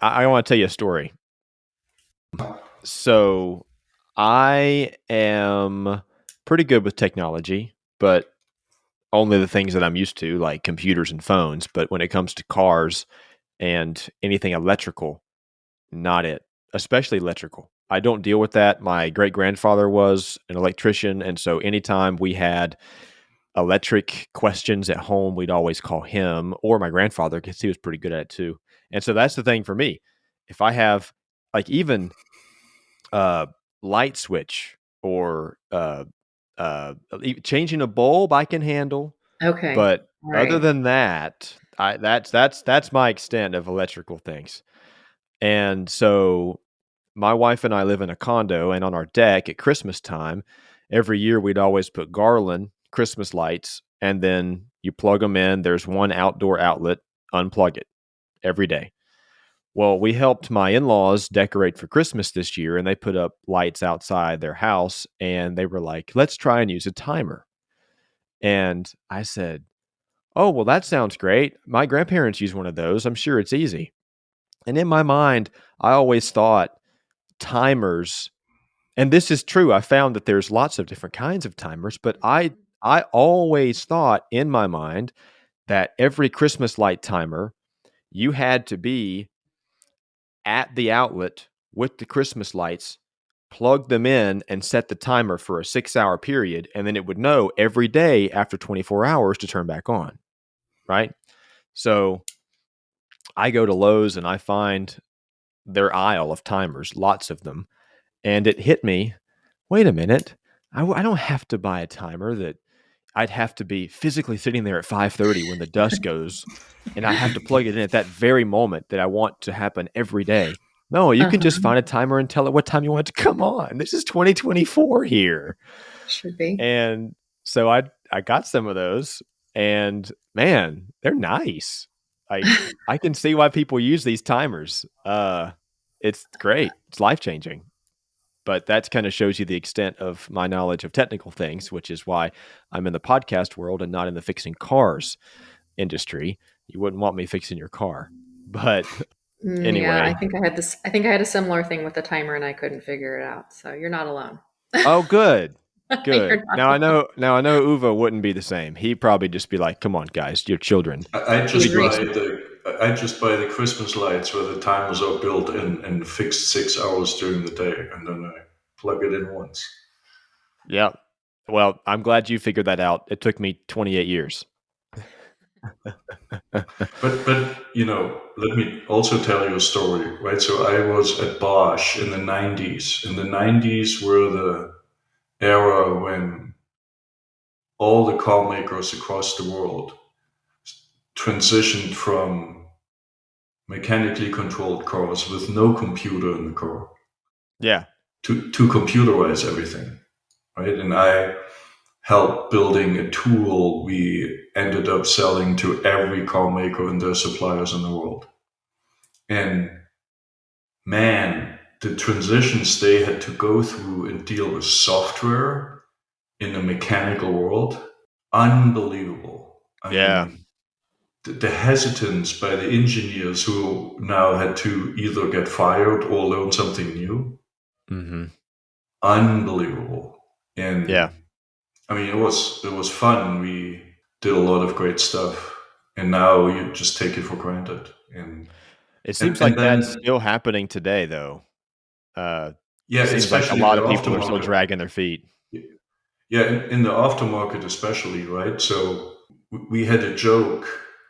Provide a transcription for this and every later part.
I want to tell you a story. So I am pretty good with technology, but only the things that I'm used to, like computers and phones. But when it comes to cars and anything electrical, not it, especially electrical. I don't deal with that. My great grandfather was an electrician. And so anytime we had electric questions at home, we'd always call him or my grandfather because he was pretty good at it too. And so that's the thing for me. If I have like even uh, light switch or changing a bulb, I can handle. Okay. But All other right. than that, that's my extent of electrical things. And so my wife and I live in a condo, and on our deck at Christmas time, every year we'd always put garland, Christmas lights, and then you plug them in. There's one outdoor outlet, unplug it every day. Well, we helped my in laws decorate for Christmas this year, and they put up lights outside their house, and they were like, let's try and use a timer. And I said, oh, well, that sounds great. My grandparents use one of those. I'm sure it's easy. And in my mind, I always thought timers, and this is true. I found that there's lots of different kinds of timers, but I always thought in my mind that every Christmas light timer, you had to be at the outlet with the Christmas lights, plug them in, and set the timer for a 6 hour period. And then it would know every day after 24 hours to turn back on. Right. So I go to Lowe's and I find their aisle of timers, lots of them. And it hit me, wait a minute. I don't have to buy a timer that I'd have to be physically sitting there at 5:30 when the dust goes, and I have to plug it in at that very moment that I want to happen every day. No, you can just Uh-huh. find a timer and tell it what time you want it to come on. This is 2024 here. Should be. And so I got some of those, and man, they're nice. I can see why people use these timers. It's great. It's life-changing. But that kind of shows you the extent of my knowledge of technical things, which is why I'm in the podcast world and not in the fixing cars industry. You wouldn't want me fixing your car. But Yeah, I anyway, think I had this. I think I had a similar thing with the timer, and I couldn't figure it out. So you're not alone. oh good. Good. You're not alone. Now I know Uwe wouldn't be the same. He'd probably just be like, "Come on, guys, you're children." He's I just buy the Christmas lights where the timers are built in and fixed 6 hours during the day, and then I plug it in once. Yeah. Well, I'm glad you figured that out. It took me 28 years. But let me also tell you a story, right? So I was at Bosch in the 90s. And the 90s were the era when all the car makers across the world transitioned from mechanically controlled cars with no computer in the car Yeah. to computerize everything, right? And I helped building a tool we ended up selling to every car maker and their suppliers in the world. And man, the transitions they had to go through and deal with software in the mechanical world, unbelievable. I Yeah. mean, the hesitance by the engineers who now had to either get fired or learn something new, Mhm. unbelievable. Yeah. And I mean, it was fun. We did a lot of great stuff, and now you just take it for granted. And It and seems and like that's then still happening today though. Uh yeah, seems like a especially in lot the of people are still aftermarket. dragging their feet. Yeah, in the aftermarket especially, right? So we had a joke.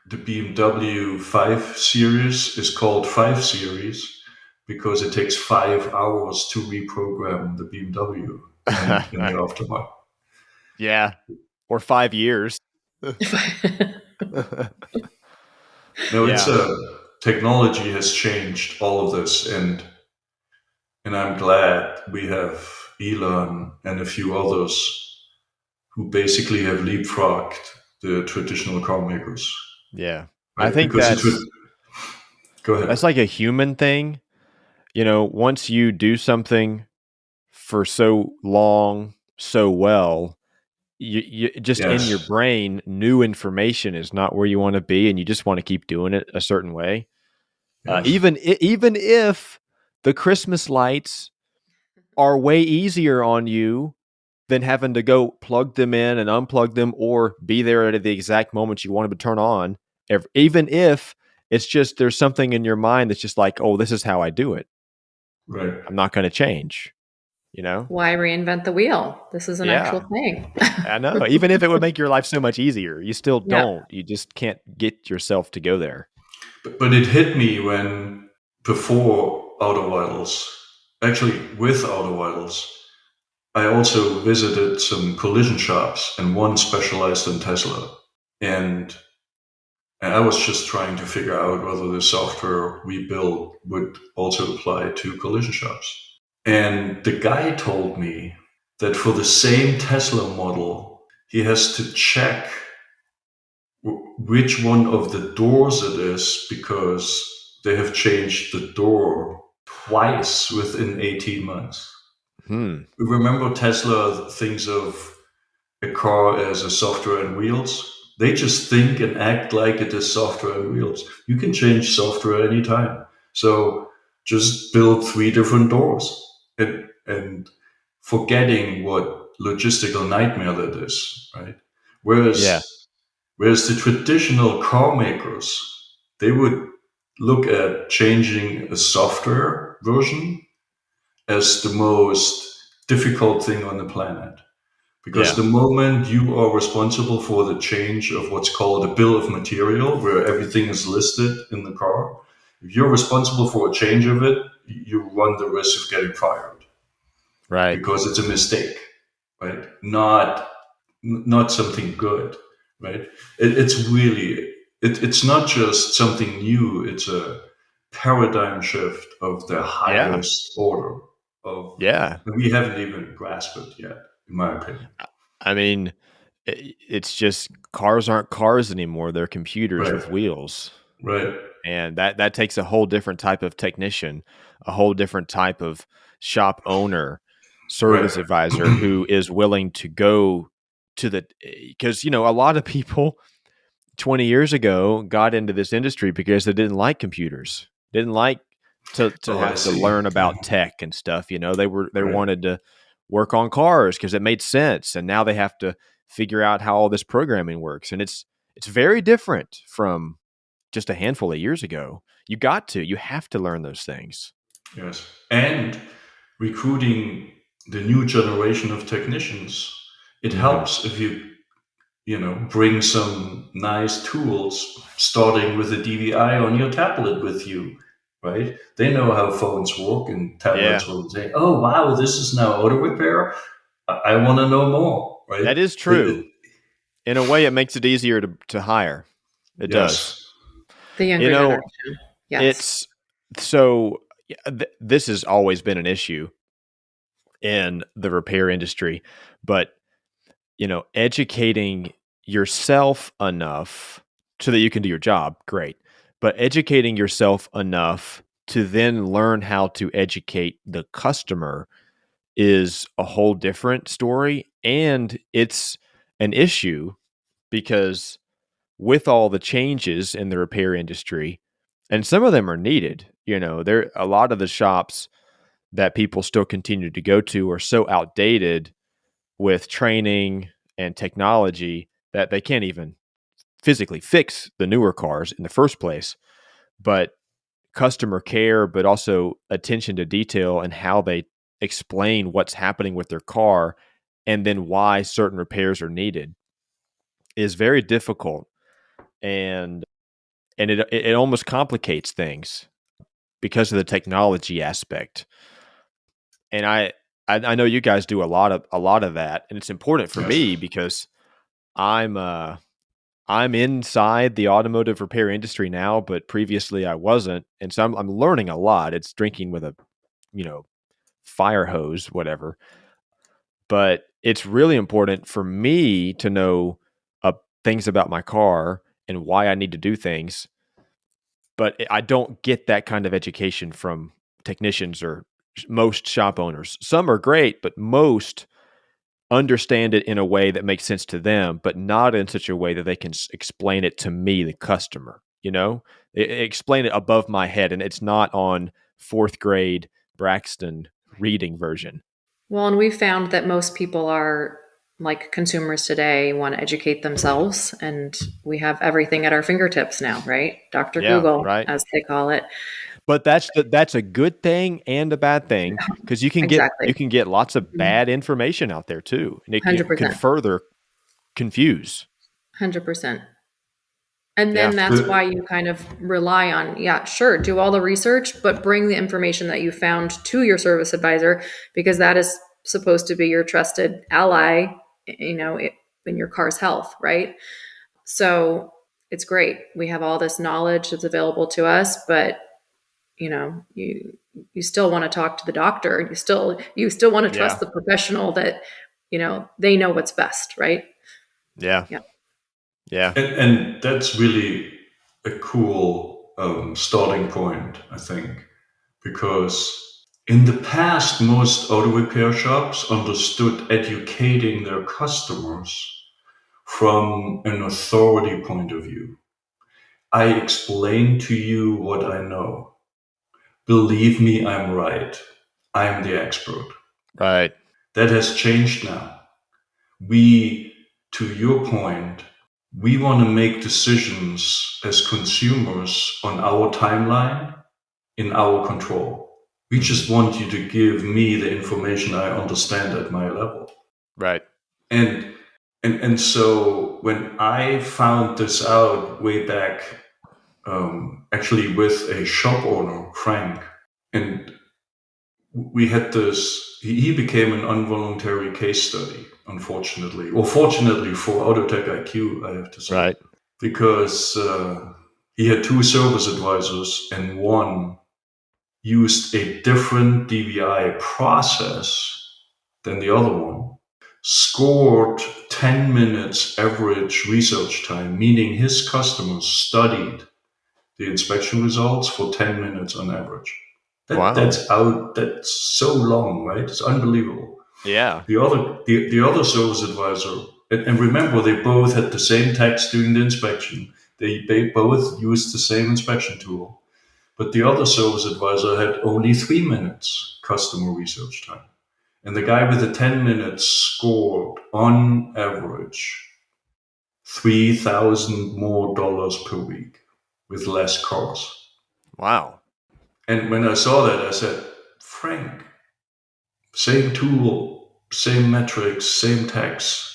The BMW 5 Series is called 5 Series because it takes 5 hours to reprogram the BMW in the aftermarket. Yeah. Or 5 years. No, it's Yeah. technology has changed all of this, and I'm glad we have Elon and a few others who basically have leapfrogged the traditional car makers, Yeah. I right? think Because it would go that's ahead. like a human thing. You know, once you do something for so long, so well, you just in your Yes, brain, new information is not where you want to be, and you just want to keep doing it a certain way. Yes. Even if the Christmas lights are way easier on you than having to go plug them in and unplug them or be there at the exact moment you want them to turn on. Even if it's just there's something in your mind that's just like, oh, this is how I do it. Right. I'm not going to change, you know? Why reinvent the wheel? This is an actual Yeah, thing. I know. Even if it would make your life so much easier, you still Yeah. don't. You just can't get yourself to go there. But it hit me when before Auto Vitals, actually with Auto Vitals, I also visited some collision shops and one specialized in Tesla. And I was just trying to figure out whether the software we built would also apply to collision shops. And the guy told me that for the same Tesla model, he has to check which one of the doors it is because they have changed the door twice within 18 months. Remember, Tesla thinks of a car as a software and wheels. They just think and act like it is software and wheels. You can change software anytime. So just build 3 different doors and forgetting what logistical nightmare that is, right? Yeah. Whereas the traditional car makers, they would look at changing a software version as the most difficult thing on the planet. Because Yeah. the moment you are responsible for the change of what's called a bill of material, where everything is listed in the car, if you're responsible for a change of it, you run the risk of getting fired Right. because it's a mistake, right? Not something good, right? It's really it's not just something new. It's a paradigm shift of the Yeah. highest order of. Yeah. We haven't even grasped it yet, in my opinion. I mean, it's just cars aren't cars anymore. They're computers Right, with wheels. right, And that takes a whole different type of technician, a whole different type of shop owner, right. service advisor who is willing to go to the because a lot of people 20 years ago got into this industry because they didn't like computers, didn't like to Oh, I have to see. learn Yeah, about tech and stuff. They right. wanted to work on cars because it made sense, and now they have to figure out how all this programming works, and it's very different from just a handful of years ago. You have to learn those things. Yes, and recruiting the new generation of technicians. It Hmm. helps if you bring some nice tools, starting with a DVI on your tablet with you, right? They know how phones work, and Yeah, tablets will say, "Oh, wow, this is now auto repair. I want to know more," right? that is true. In a way, it makes it easier to hire. It does. Yes, The You younger know, generation. Yes. it's so this has always been an issue in the repair industry, but educating yourself enough so that you can do your job, great. But educating yourself enough to then learn how to educate the customer is a whole different story. And it's an issue because with all the changes in the repair industry, and some of them are needed, there a lot of the shops that people still continue to go to are so outdated with training and technology that they can't even physically fix the newer cars in the first place. But customer care, but also attention to detail and how they explain what's happening with their car and then why certain repairs are needed is very difficult. And it almost complicates things because of the technology aspect. And I know you guys do a lot of that, and it's important for yes, me because I'm inside the automotive repair industry now, but previously I wasn't, and so I'm learning a lot. It's drinking with a you know fire hose, whatever. But it's really important for me to know things about my car and why I need to do things. But I don't get that kind of education from technicians or most shop owners. Some are great, but most understand it in a way that makes sense to them, but not in such a way that they can explain it to me, the customer. explain it above my head, and it's not on fourth grade Braxton reading version. Well, and we found that most people are like consumers today want to educate themselves, and we have everything at our fingertips now, right? Dr. Yeah, Google, right. as they call it. But that's a good thing and a bad thing, because you can Exactly. get lots of bad information out there too, and it can 100%. further confuse. 100%. And Yeah. then that's why you kind of rely on, yeah, sure, do all the research, but bring the information that you found to your service advisor, because that is supposed to be your trusted ally, in your car's health, right? So it's great. We have all this knowledge that's available to us, but you still want to talk to the doctor. You still want to trust the professional that, they know what's best, right? Yeah. Yeah. Yeah. And that's really a cool starting point, I think, because in the past, most auto repair shops understood educating their customers from an authority point of view. I explain to you what I know. Believe me, I'm right. I'm the expert. Right. That has changed now. We, to your point, we want to make decisions as consumers on our timeline in our control. We just want you to give me the information I understand at my level. Right. And so when I found this out way back, actually with a shop owner, Frank, and we had this, he became an involuntary case study, unfortunately, or fortunately for Autotech IQ, I have to say. Right. Because he had two service advisors, and one used a different DVI process than the other one, scored 10 minutes average research time, meaning his customers studied the inspection results for 10 minutes on average. Wow. That's so long, right? It's unbelievable. Yeah. The other service advisor, and remember, they both had the same techs doing the inspection. They both used the same inspection tool, but the other service advisor had only 3 minutes customer research time. And the guy with the 10 minutes scored on average $3,000 more per week with less cars. Wow. And when I saw that, I said, Frank, same tool, same metrics, same text.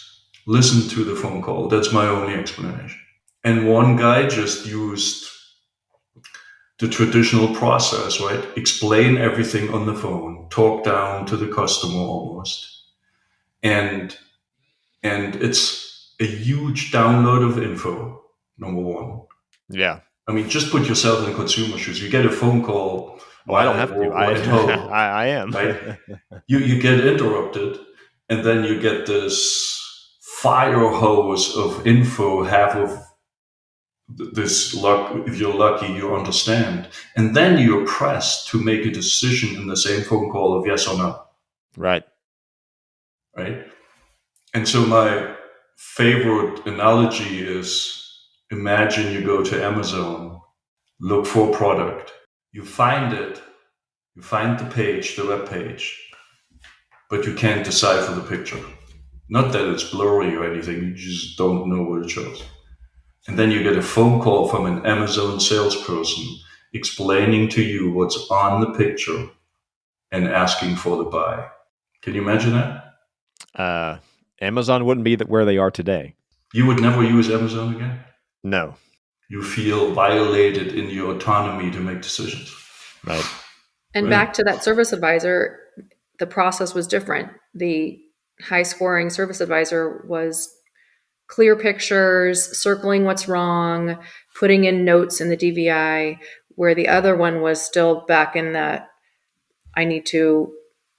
Listen to the phone call. That's my only explanation. And one guy just used the traditional process, right? Explain everything on the phone, talk down to the customer almost. And it's a huge download of info, number one. Yeah. I mean, just put yourself in consumer shoes. You get a phone call I don't while have to. at home. I am. Right? You get interrupted, and then you get this fire hose of info, half of this luck, if you're lucky, you understand. And then you're pressed to make a decision in the same phone call of yes or no. Right. Right? And so my favorite analogy is, imagine you go to Amazon, look for a product, you find it, you find the page, the web page, but you can't decipher the picture. Not that it's blurry or anything, you just don't know what it shows. And then you get a phone call from an Amazon salesperson explaining to you what's on the picture and asking for the buy. Can you imagine that? Amazon wouldn't be where they are today. You would never use Amazon again? No. You feel violated in your autonomy to make decisions. Right. And back to that service advisor, the process was different. The high scoring service advisor was clear pictures, circling what's wrong, putting in notes in the DVI, where the other one was still back in the, I need to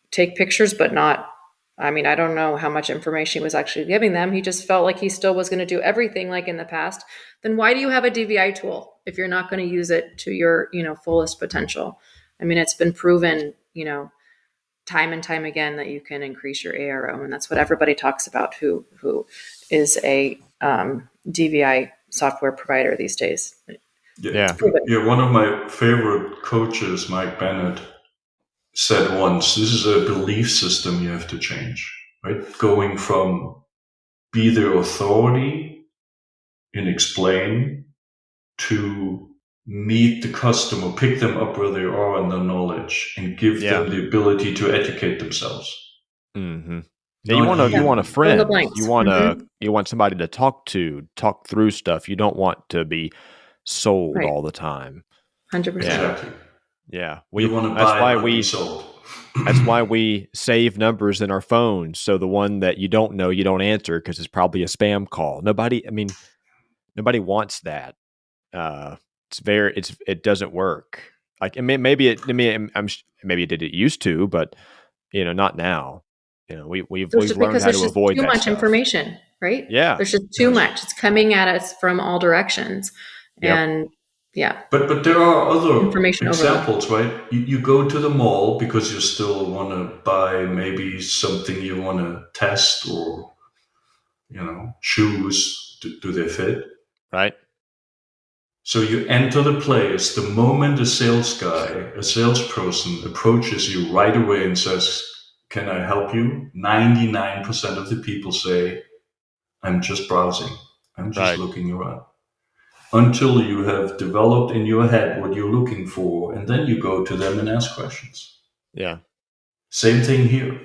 take pictures, but not, I mean, I don't know how much information he was actually giving them. He just felt like he still was going to do everything like in the past. Then why do you have a DVI tool if you're not going to use it to your, fullest potential? I mean, it's been proven, time and time again that you can increase your ARO, and that's what everybody talks about who is a DVI software provider these days. Yeah. Yeah. One of my favorite coaches, Mike Bennett, said once, this is a belief system you have to change, right? Going from be the authority and explain to meet the customer, pick them up where they are in their knowledge, and give them the ability to educate themselves. Mm-hmm. Yeah, Not you want a friend. You want somebody to talk through stuff. You don't want to be sold all the time. 100%. Exactly. Yeah. You want to buy, not be sold. That's why we save numbers in our phones. So the one that you don't know, you don't answer because it's probably a spam call. Nobody wants that. It doesn't work. Like, maybe it used to, but not now. We've learned how to avoid that too much stuff. Information, right? Yeah. There's just too much. It's coming at us from all directions. Yep. And yeah. But there are other Information examples, right? You go to the mall because you still want to buy maybe something you want to test, or shoes. Do they fit? Right. So you enter the place. The moment a salesperson approaches you right away and says, "Can I help you?" 99% of the people say, "I'm just browsing. I'm just looking around." Until you have developed in your head what you're looking for, and then you go to them and ask questions. Yeah. Same thing here.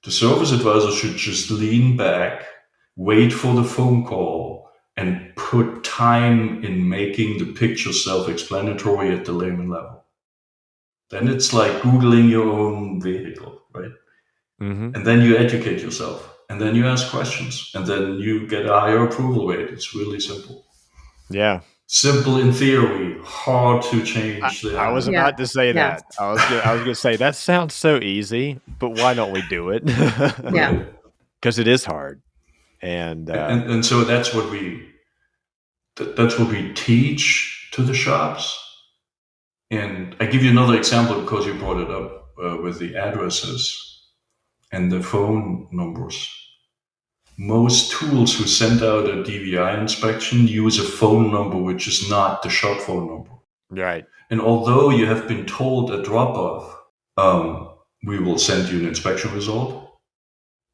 The service advisor should just lean back, wait for the phone call, and put time in making the picture self-explanatory at the layman level. Then it's like Googling your own vehicle, right? Mm-hmm. And then you educate yourself, and then you ask questions, and then you get a higher approval rate. It's really simple. Yeah. Simple in theory, hard to change. I was about to say that. I was going to say that sounds so easy, but why don't we do it? Yeah. Because it is hard. And so that's what we teach to the shops. And I give you another example because you brought it up with the addresses and the phone numbers. Most tools who send out a DVI inspection use a phone number which is not the shop phone number. Right. And although you have been told at drop-off, we will send you an inspection result,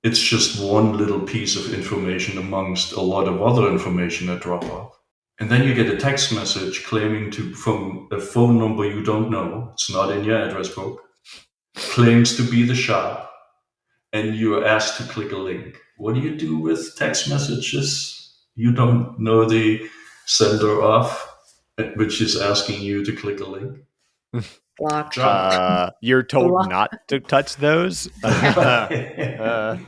it's just one little piece of information amongst a lot of other information at drop-off. And then you get a text message claiming from a phone number you don't know, it's not in your address book, claims to be the shop, and you're asked to click a link. What do you do with text messages you don't know the sender of, which is asking you to click a link? Block. You're told not to touch those. Yeah.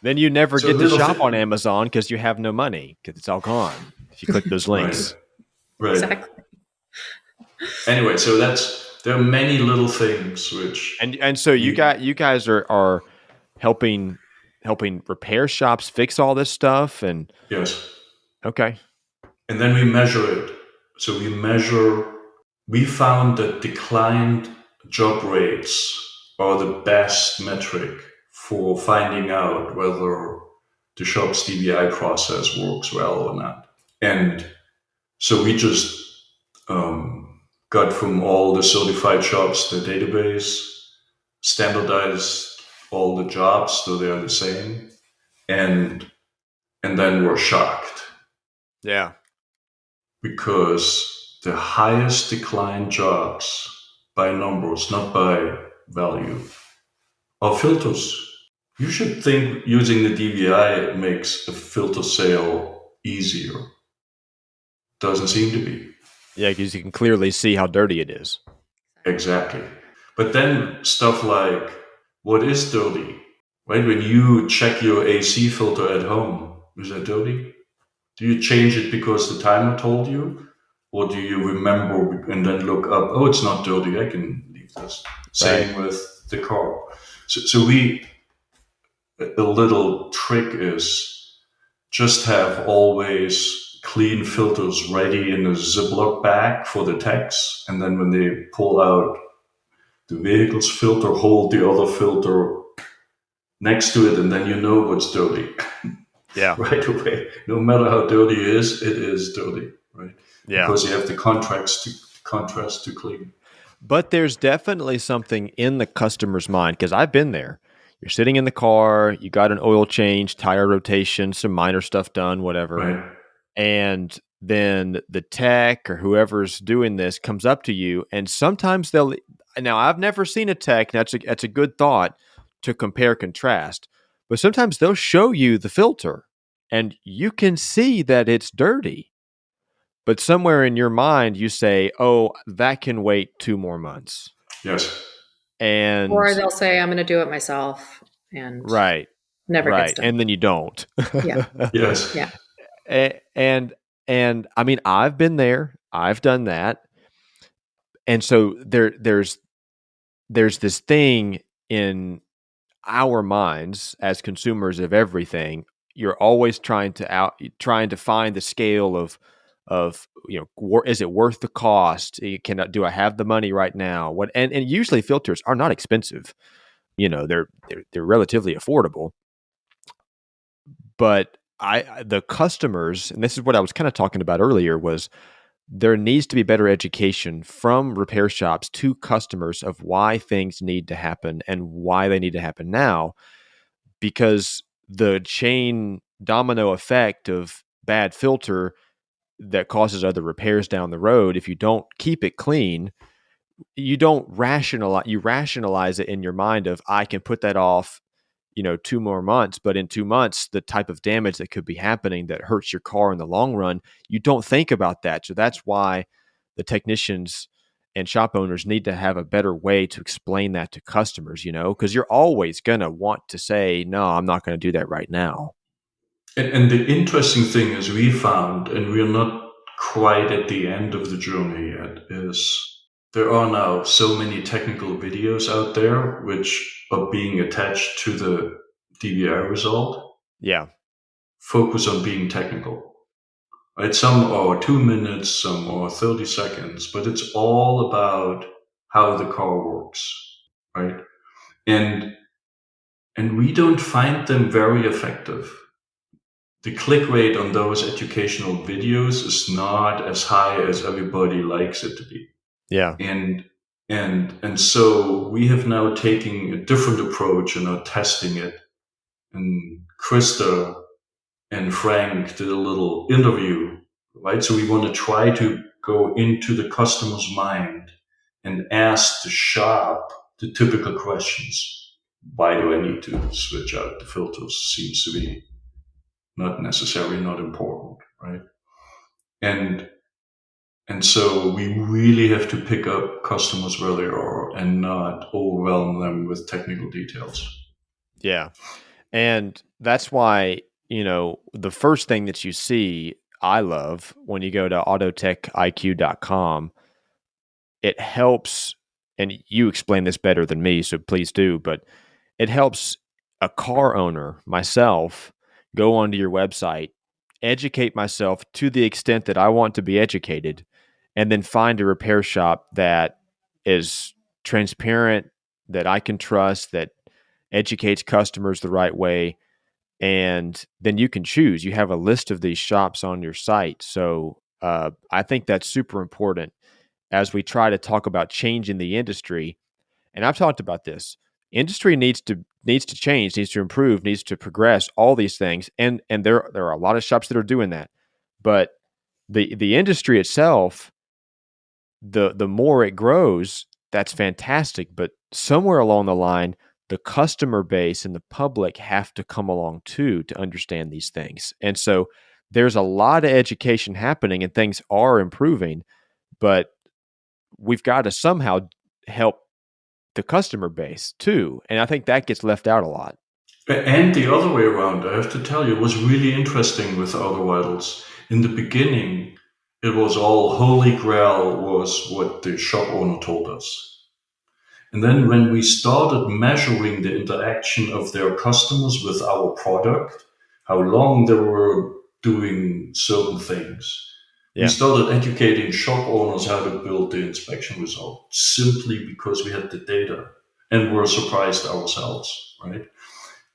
Then you never get to shop on Amazon because you have no money because it's all gone if you click those links. Right. Exactly. Anyway, so there are many little things which and so you guys are helping repair shops fix all this stuff. And yes. Okay. And then we measure it. So we found that declined job rates are the best metric for finding out whether the shop's DVI process works well or not. And so we just got from all the certified shops the database, standardized all the jobs so they are the same, and then we're shocked. Yeah. Because the highest decline jobs by numbers, not by value, are filters. You should think using the DVI makes a filter sale easier. Doesn't seem to be. Yeah, because you can clearly see how dirty it is. Exactly. But then stuff like, what is dirty? Right? When you check your AC filter at home, is that dirty? Do you change it because the timer told you? Or do you remember and then look up, oh, it's not dirty, I can leave this. Same with the car. So a little trick is just have always clean filters ready in a Ziploc bag for the techs. And then when they pull out the vehicle's filter, hold the other filter next to it, and then you know what's dirty. Yeah. right away. No matter how dirty it is dirty, right? Yeah. Because you have the contrast to clean. But there's definitely something in the customer's mind because I've been there. You're sitting in the car, you got an oil change, tire rotation, some minor stuff done, whatever. Right. And then the tech or whoever's doing this comes up to you, and sometimes they'll. Now, I've never seen a tech. That's a good thought to compare contrast, but sometimes they'll show you the filter, and you can see that it's dirty. But somewhere in your mind, you say, "Oh, that can wait 2 more months." Yes. Or And they'll say, I'm going to do it myself, and right, never gets right, done. and then you don't. Yeah. Yes. Yeah. And I mean, I've been there. I've done that. And so there's this thing in our minds as consumers of everything. You're always trying to find the scale of is it worth the cost? Do I have the money right now? What and usually filters are not expensive. They're relatively affordable. But the customers, and this is what I was kind of talking about earlier, was there needs to be better education from repair shops to customers of why things need to happen and why they need to happen now, because the chain domino effect of bad filter that causes other repairs down the road, if you don't keep it clean, you rationalize it in your mind of, I can put that off 2 more months, but in 2 months, the type of damage that could be happening that hurts your car in the long run, you don't think about that. So that's why the technicians and shop owners need to have a better way to explain that to customers, because you're always going to want to say, no, I'm not going to do that right now. And the interesting thing is we found, and we're not quite at the end of the journey yet, is there are now so many technical videos out there which are being attached to the DVI result. Yeah. Focus on being technical. Right? Some are 2 minutes, some are 30 seconds, but it's all about how the car works, right? And we don't find them very effective. The click rate on those educational videos is not as high as everybody likes it to be. Yeah. And so we have now taken a different approach and are testing it. And Krista and Frank did a little interview, right? So we want to try to go into the customer's mind and ask the shop the typical questions. Why do I need to switch out the filters? Seems to be not necessarily not important, right? And so we really have to pick up customers where they are and not overwhelm them with technical details. Yeah. And that's why, the first thing that you see, I love when you go to autotechiq.com, it helps, and you explain this better than me, so please do, but it helps a car owner, myself, go onto your website, educate myself to the extent that I want to be educated, and then find a repair shop that is transparent, that I can trust, that educates customers the right way. And then you can choose. You have a list of these shops on your site. So I think that's super important as we try to talk about changing the industry. And I've talked about this. Industry needs to change, needs to improve, needs to progress, all these things. And there are a lot of shops that are doing that. But the industry itself, the more it grows, that's fantastic. But somewhere along the line, the customer base and the public have to come along too to understand these things. And so there's a lot of education happening and things are improving, but we've got to somehow help the customer base too. And I think that gets left out a lot. And the other way around, I have to tell you, it was really interesting with Auto Vitals. In the beginning, it was all holy grail was what the shop owner told us. And then when we started measuring the interaction of their customers with our product, how long they were doing certain things, we started educating shop owners how to build the inspection result simply because we had the data and were surprised ourselves, right?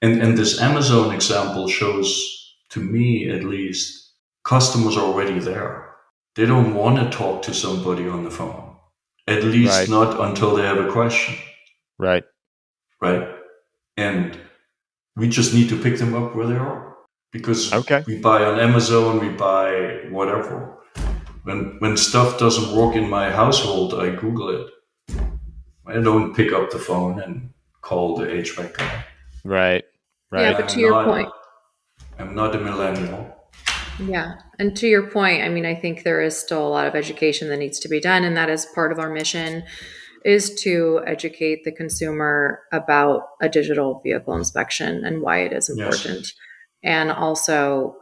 And this Amazon example shows to me at least, customers are already there. They don't want to talk to somebody on the phone, at least not until they have a question. Right. And we just need to pick them up where they are, because Okay. we buy on Amazon, we buy whatever. When stuff doesn't work in my household, I Google it. I don't pick up the phone and call the HVAC guy. Right. Yeah, but to your point, I'm not a millennial. Yeah. And to your point, I mean, I think there is still a lot of education that needs to be done. And that is part of our mission, is to educate the consumer about a digital vehicle inspection and why it is important. Yes. And also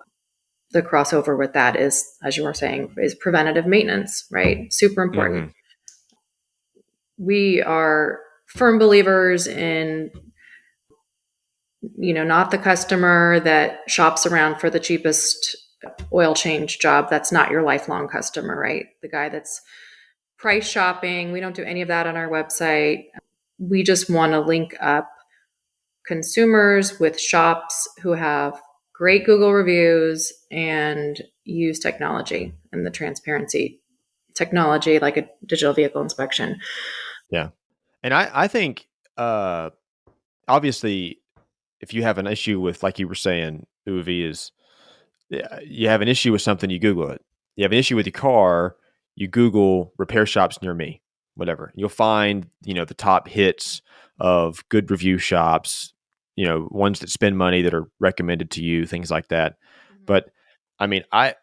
the crossover with that is, as you were saying, is preventative maintenance, right? Super important. Mm-hmm. We are firm believers in, not the customer that shops around for the cheapest oil change job. That's not your lifelong customer, right? The guy that's price shopping. We don't do any of that on our website. We just want to link up consumers with shops who have great Google reviews and use technology and the transparency technology, like a digital vehicle inspection. Yeah. And I think, obviously, if you have an issue with, like you were saying, Uwe, is you have an issue with something, you Google it. You have an issue with your car, you Google repair shops near me, whatever. You'll find, the top hits of good review shops, ones that spend money that are recommended to you, things like that. Mm-hmm. But I mean, I,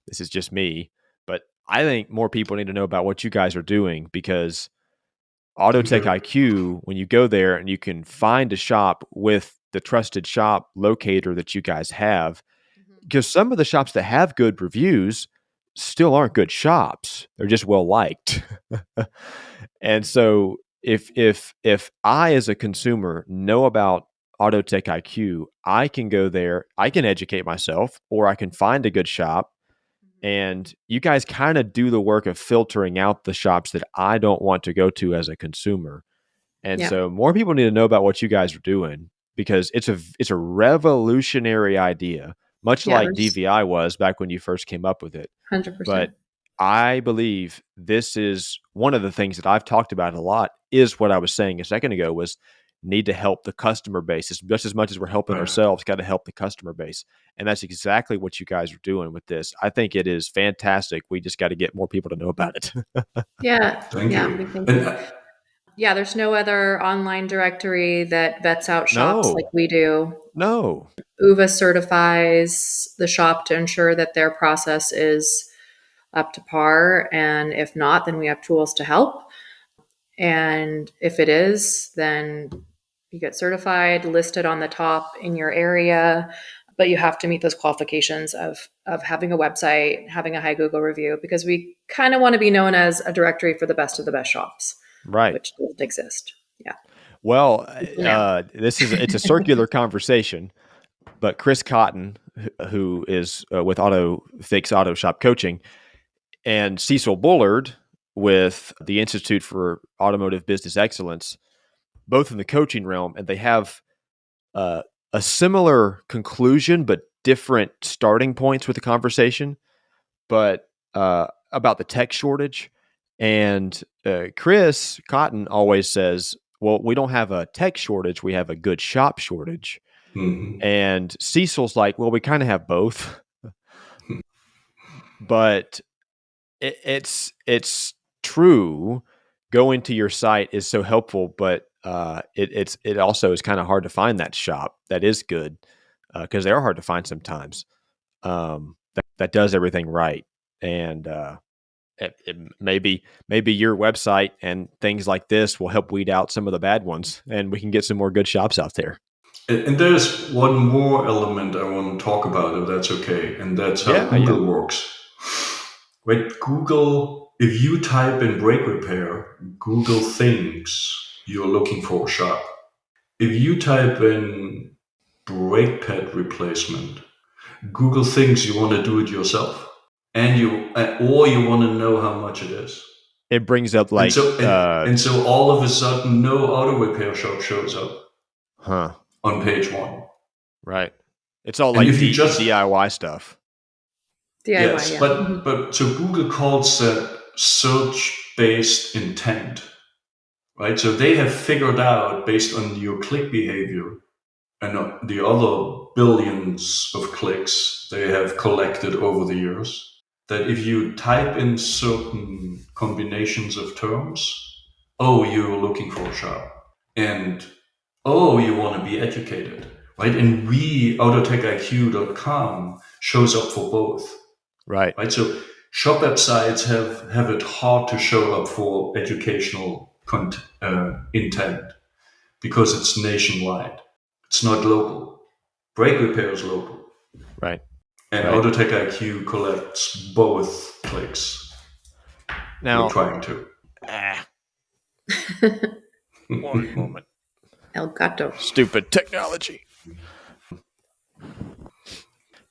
this is just me, but I think more people need to know about what you guys are doing, because Autotech IQ, when you go there and you can find a shop with the trusted shop locator that you guys have, because some of the shops that have good reviews still aren't good shops. They're just well liked. And so if I, as a consumer, know about Autotech IQ, I can go there, I can educate myself, or I can find a good shop. And you guys kind of do the work of filtering out the shops that I don't want to go to as a consumer. And so more people need to know about what you guys are doing, because it's a revolutionary idea, much like DVI was back when you first came up with it. 100%. But I believe this is one of the things that I've talked about a lot, is what I was saying a second ago, was need to help the customer base. It's just as much as we're helping ourselves, got to help the customer base. And that's exactly what you guys are doing with this. I think it is fantastic. We just got to get more people to know about it. Yeah. Thank you. Yeah, there's no other online directory that vets out shops like we do. No. Uwe certifies the shop to ensure that their process is up to par. And if not, then we have tools to help. And if it is, then you get certified, listed on the top in your area, but you have to meet those qualifications of having a website, having a high Google review, because we kind of want to be known as a directory for the best of the best shops. Right. Which doesn't exist. Yeah. Well, it's a circular conversation, but Chris Cotton, who is with Auto Shop Coaching, and Cecil Bullard with the Institute for Automotive Business Excellence, both in the coaching realm, and they have a similar conclusion, but different starting points with the conversation, but about the tech shortage. And Chris Cotton always says, well, we don't have a tech shortage, we have a good shop shortage. Mm-hmm. And Cecil's like, well, we kind of have both. But it's true. Going to your site is so helpful, but it also is kind of hard to find that shop that is good, because they are hard to find sometimes, that does everything right. And maybe your website and things like this will help weed out some of the bad ones, and we can get some more good shops out there. And there's one more element I want to talk about, if that's okay, and that's how Google works. With Google, if you type in brake repair, Google thinks you're looking for a shop. If you type in brake pad replacement, Google thinks you want to do it yourself, or you want to know how much it is. It brings up like, and so all of a sudden, no auto repair shop shows up on page 1. Right. It's all And like if you just DIY stuff. DIY, yes, yeah. but so Google calls that search-based intent, right? So they have figured out based on your click behavior and the other billions of clicks they have collected over the years, that if you type in certain combinations of terms, oh, you're looking for a job, and oh, you want to be educated, right? And autotechiq.com shows up for both, Right. right? So shop websites have it hard to show up for educational intent because it's nationwide. It's not local. Brake repair is local. Right. And Right. AutoTech collects both clicks. Now, We're trying to. One moment. El gato. Stupid technology.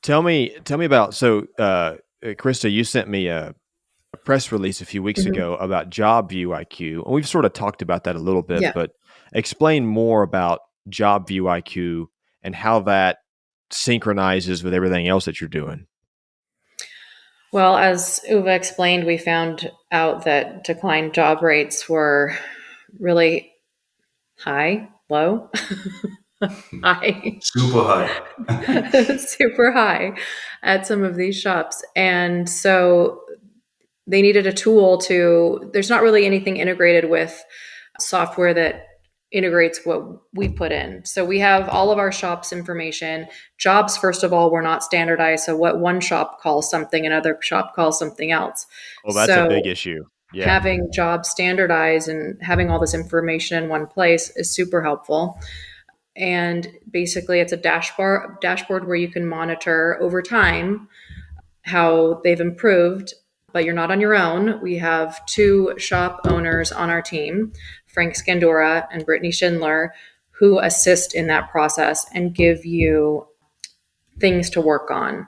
Tell me about, so Krista, you sent me a press release a few weeks ago about Job View IQ. And we've sort of talked about that a little bit, but explain more about Job View IQ and how that synchronizes with everything else that you're doing. Well, as Uwe explained, we found out that decline job rates were really high, low, high, Super high. super high at some of these shops. And so they needed a tool there's not really anything integrated with software that integrates what we put in. So we have all of our shops information. Jobs, first of all, were not standardized. So what one shop calls something, another shop calls something else. Well, that's a big issue. Yeah. Having jobs standardized and having all this information in one place is super helpful. And basically it's a dashboard where you can monitor over time how they've improved, but you're not on your own. We have 2 shop owners on our team, Frank Scandura and Brittany Schindler, who assist in that process and give you things to work on.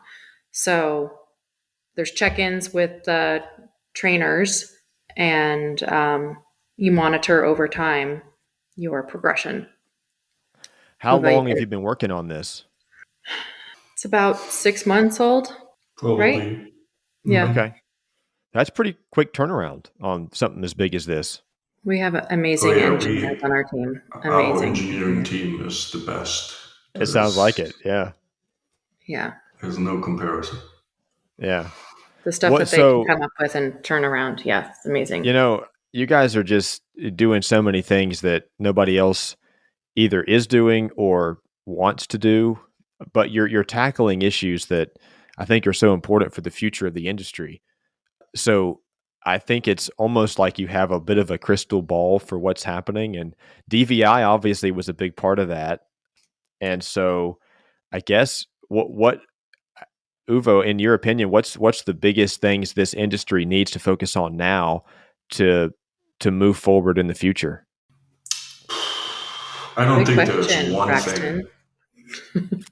So there's check-ins with the trainers, and you monitor over time your progression. How long have you been working on this? It's about 6 months old. Probably. Right? Yeah. Okay. That's pretty quick turnaround on something as big as this. We have amazing engineers on our team. Amazing. Our engineering team is the best. It sounds like it. Yeah. Yeah. There's no comparison. Yeah. The stuff that they can come up with and turn around. Yeah. It's amazing. You know, you guys are just doing so many things that nobody else either is doing or wants to do, but you're tackling issues that I think are so important for the future of the industry. So I think it's almost like you have a bit of a crystal ball for what's happening, and DVI obviously was a big part of that. And so I guess what Uwe, in your opinion, what's the biggest things this industry needs to focus on now to move forward in the future? I don't think there's one Braxton. thing.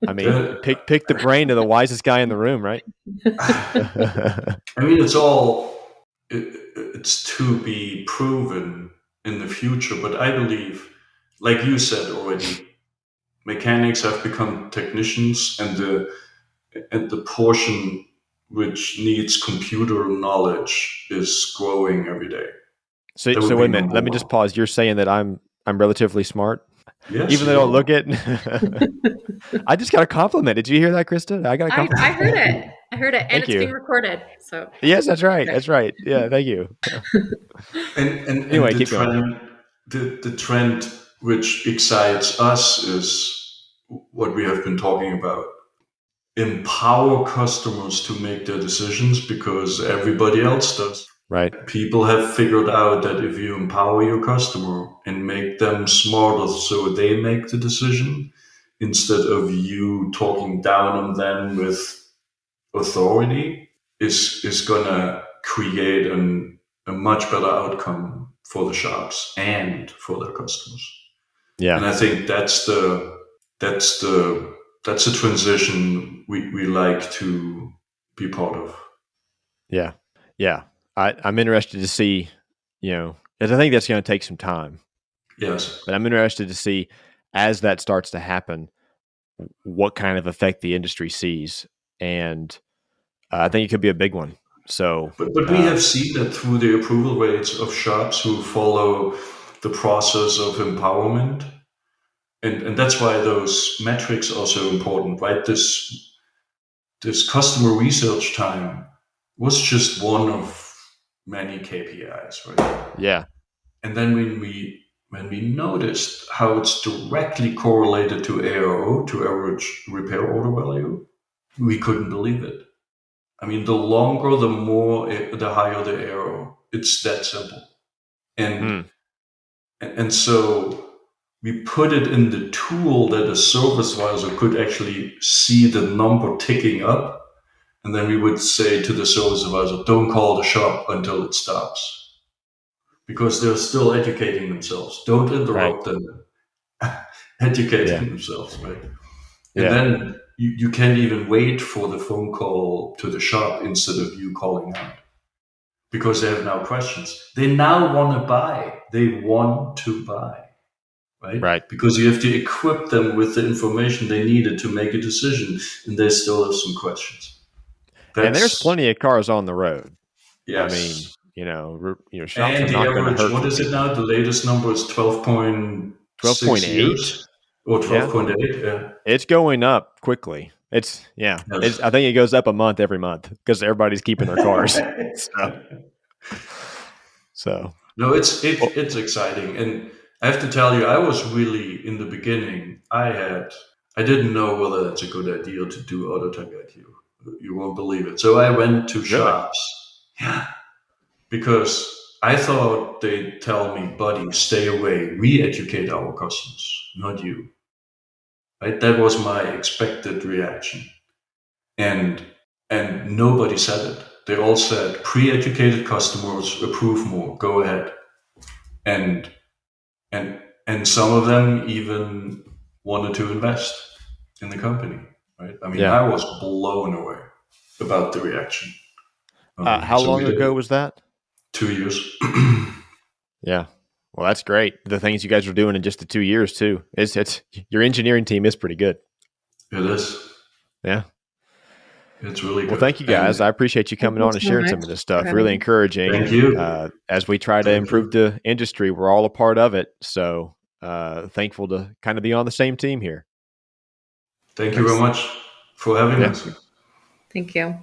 I mean, pick the brain of the wisest guy in the room, right? I mean, it's to be proven in the future, but I believe, like you said already, mechanics have become technicians, and the portion which needs computer knowledge is growing every day. So wait a minute. Let me just pause. You're saying that I'm relatively smart? Yes. Even though I don't look it. I just got a compliment. Did you hear that, Krista? I got a compliment. I heard it. And thank it's you. being recorded. So yes, that's right. That's right. Yeah, thank you. And anyway, keep going. The trend which excites us is what we have been talking about. Empower customers to make their decisions because everybody else does. Right. People have figured out that if you empower your customer and make them smarter so they make the decision, instead of you talking down on them with authority, is going to create a much better outcome for the shops and for their customers. Yeah. And I think that's the transition we like to be part of. Yeah. Yeah. I'm interested to see, because I think that's going to take some time. Yes. But I'm interested to see as that starts to happen, what kind of effect the industry sees, and I think it could be a big one. So, But we have seen that through the approval rates of shops who follow the process of empowerment. And that's why those metrics are so important, right? This customer research time was just one of many KPIs, right? yeah, And then when we noticed how it's directly correlated to ARO, to average repair order value, we couldn't believe it. I mean, the longer, the higher the ARO. It's that simple. And so we put it in the tool that a service advisor could actually see the number ticking up. And then we would say to the service advisor, don't call the shop until it stops. Because they're still educating themselves. Don't interrupt them educating themselves, right? And then you can't even wait for the phone call to the shop instead of you calling out. Because they have now questions. They now want to buy. They want to buy. Right? Because you have to equip them with the information they needed to make a decision, and they still have some questions. And there's plenty of cars on the road. Yes. I mean, shops and are the not going to average, hurt. what is it now? The latest number is 12.6 years or 12.8. Yeah. It's going up quickly. It's I think it goes up a month every month because everybody's keeping their cars. So no, it's exciting, and I have to tell you, I was really in the beginning. I didn't know whether that's a good idea to do AutoTech IQ. You won't believe it. So I went to shops, because I thought they'd tell me, buddy, stay away. We educate our customers, not you. Right? That was my expected reaction, and nobody said it. They all said, pre-educated customers approve more. Go ahead, and some of them even wanted to invest in the company. Right? I mean, I was blown away about the reaction. How long ago was that? 2 years. Yeah. Well, that's great. The things you guys are doing in just the 2 years too. It's your engineering team is pretty good. It is. Yeah. It's really good. Well, thank you guys. I appreciate you coming on and sharing some of this stuff. Really encouraging. Thank you. As we try to improve the industry, we're all a part of it. So thankful to kind of be on the same team here. Thank you very much for having us. Thank you.